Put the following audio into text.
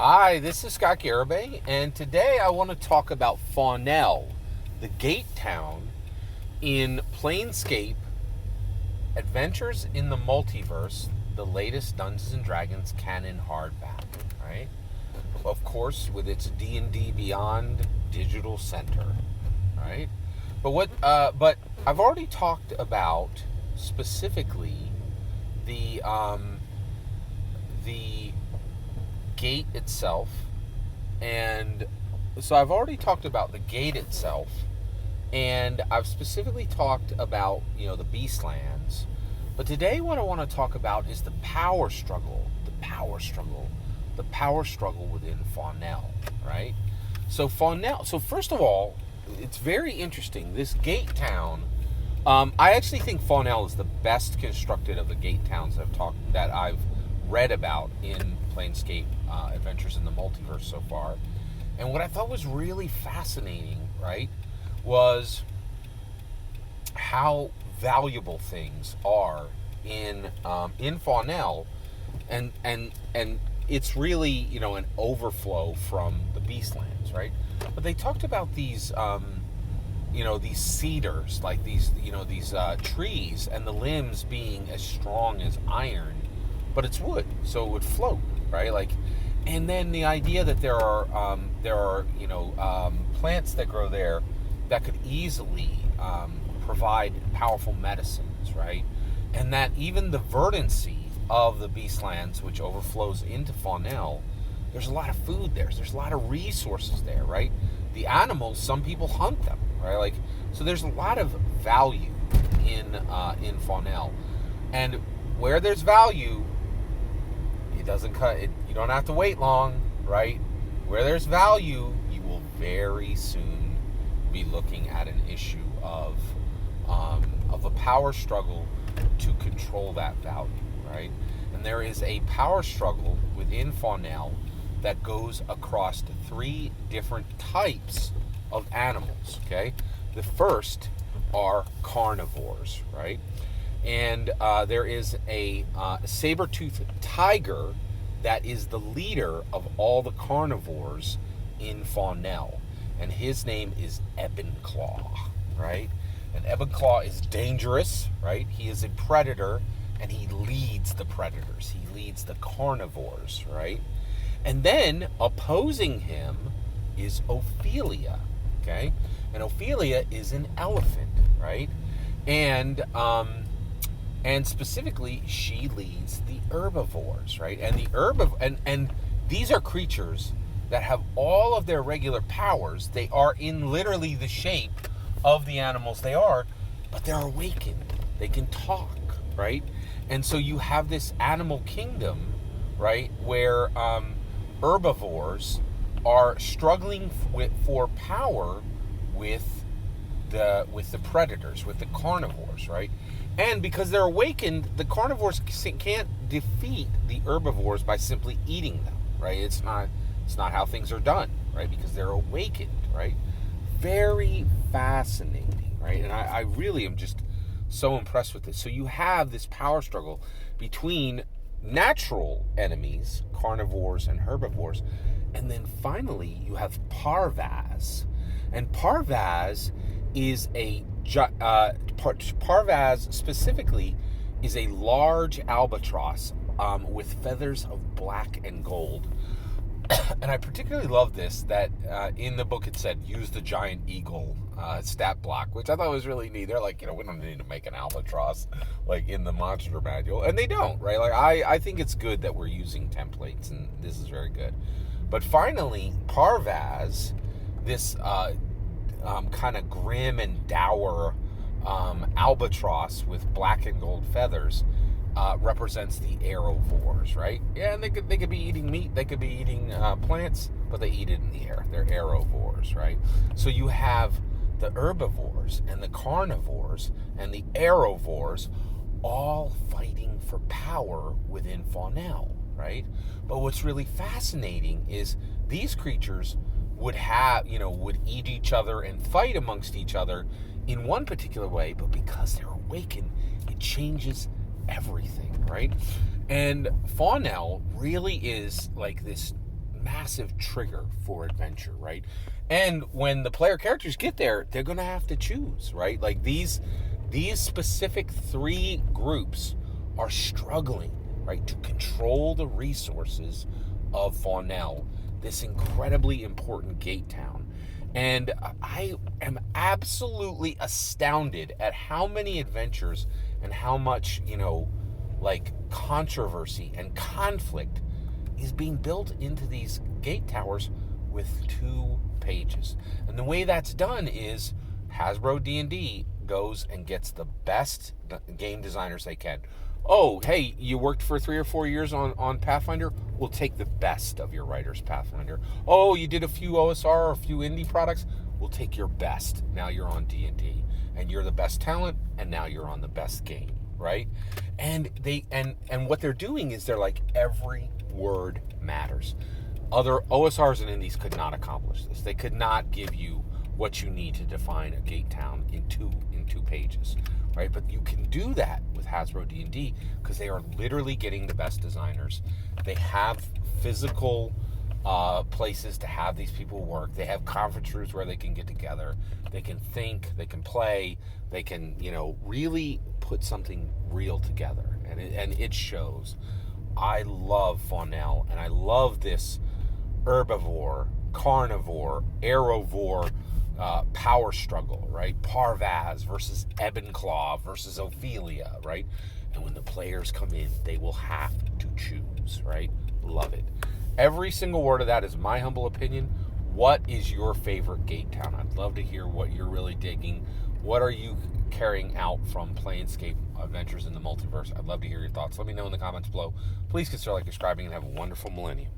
Hi, this is Scott Garibay, and today I want to talk about Faunel, the gate town in Planescape Adventures in the Multiverse, the latest Dungeons and Dragons canon hardback, right? Of course, with its D&D Beyond digital center, right? But I've already talked about specifically the gate itself, and so I've already talked about the gate itself, and I've specifically talked about the Beastlands. But today, what I want to talk about is the power struggle within Faunel, right? So first of all, it's very interesting. This gate town, I actually think Faunel is the best constructed of the gate towns that I've read about in Planescape Adventures in the Multiverse so far. And what I thought was really fascinating, right, was how valuable things are in Faunel, and it's really an overflow from the Beastlands, right? But they talked about these these cedars, like these trees, and the limbs being as strong as iron, but it's wood, so it would float, right? And then the idea that there are plants that grow there that could easily provide powerful medicines, right? And that even the verdancy of the Beastlands, which overflows into Faunel, there's a lot of food there. There's a lot of resources there, right? The animals, some people hunt them, right? So there's a lot of value in Faunel, and where there's value, it doesn't cut it. You don't have to wait long, right? Where there's value, you will very soon be looking at an issue of a power struggle to control that value, right? And there is a power struggle within Faunel that goes across 3 different types of animals. Okay, the first are carnivores, right? And there is a saber-toothed tiger that is the leader of all the carnivores in Faunel, and his name is Ebon-Claw, right? And Ebon-Claw is dangerous, right? He is a predator, and he leads the predators. He leads the carnivores, right? And then opposing him is Ophelia, okay? And Ophelia is an elephant, right? And specifically, she leads the herbivores, right? And and these are creatures that have all of their regular powers. They are in literally the shape of the animals they are, but they're awakened. They can talk, right? And so you have this animal kingdom, right, where herbivores are struggling for power with the predators, with the carnivores, right? And because they're awakened, the carnivores can't defeat the herbivores by simply eating them, right? It's not how things are done, right? Because they're awakened, right? Very fascinating, right? And I really am just so impressed with this. So you have this power struggle between natural enemies, carnivores and herbivores, and then finally you have Parvaz. And Parvaz is Parvaz specifically is a large albatross with feathers of black and gold. And I particularly love this, that in the book it said, use the giant eagle stat block, which I thought was really neat. They're like, we don't need to make an albatross like in the monster manual. And they don't, right? I think it's good that we're using templates, and this is very good. But finally, Parvaz, this kind of grim and dour albatross with black and gold feathers, represents the aerovores, right? Yeah, and they could be eating meat, they could be eating plants, but they eat it in the air. They're aerovores, right? So you have the herbivores and the carnivores and the aerovores all fighting for power within Faunel, right? But what's really fascinating is these creatures would eat each other and fight amongst each other in one particular way, but because they're awakened, it changes everything, right? And Faunel really is like this massive trigger for adventure, right? And when the player characters get there, they're going to have to choose, right? Like these specific 3 groups are struggling, right, to control the resources of Faunel, this incredibly important gate town. And I am absolutely astounded at how many adventures and how much, like controversy and conflict is being built into these gate towers with 2 pages. And the way that's done is Hasbro D&D goes and gets the best game designers they can. Oh, hey, you worked for 3 or 4 years on Pathfinder? We'll take the best of your writers, Pathfinder. Oh, you did a few OSR or a few indie products? We'll take your best. Now you're on D&D. And you're the best talent, and now you're on the best game, right? And and what they're doing is they're like, every word matters. Other OSRs and indies could not accomplish this. They could not give you what you need to define a gate town in two pages, right? But you can do that with Hasbro D&D because they are literally getting the best designers. They have physical places to have these people work. They have conference rooms where they can get together. They can think, they can play, they can, really put something real together. And it shows. I love Faunel, and I love this herbivore, carnivore, aerovore power struggle, right? Parvaz versus Ebenclaw versus Ophelia, right? And when the players come in, they will have to choose, right? Love it. Every single word of that is my humble opinion. What is your favorite gate town? I'd love to hear what you're really digging. What are you carrying out from Planescape Adventures in the Multiverse? I'd love to hear your thoughts. Let me know in the comments below. Please consider subscribing and have a wonderful millennium.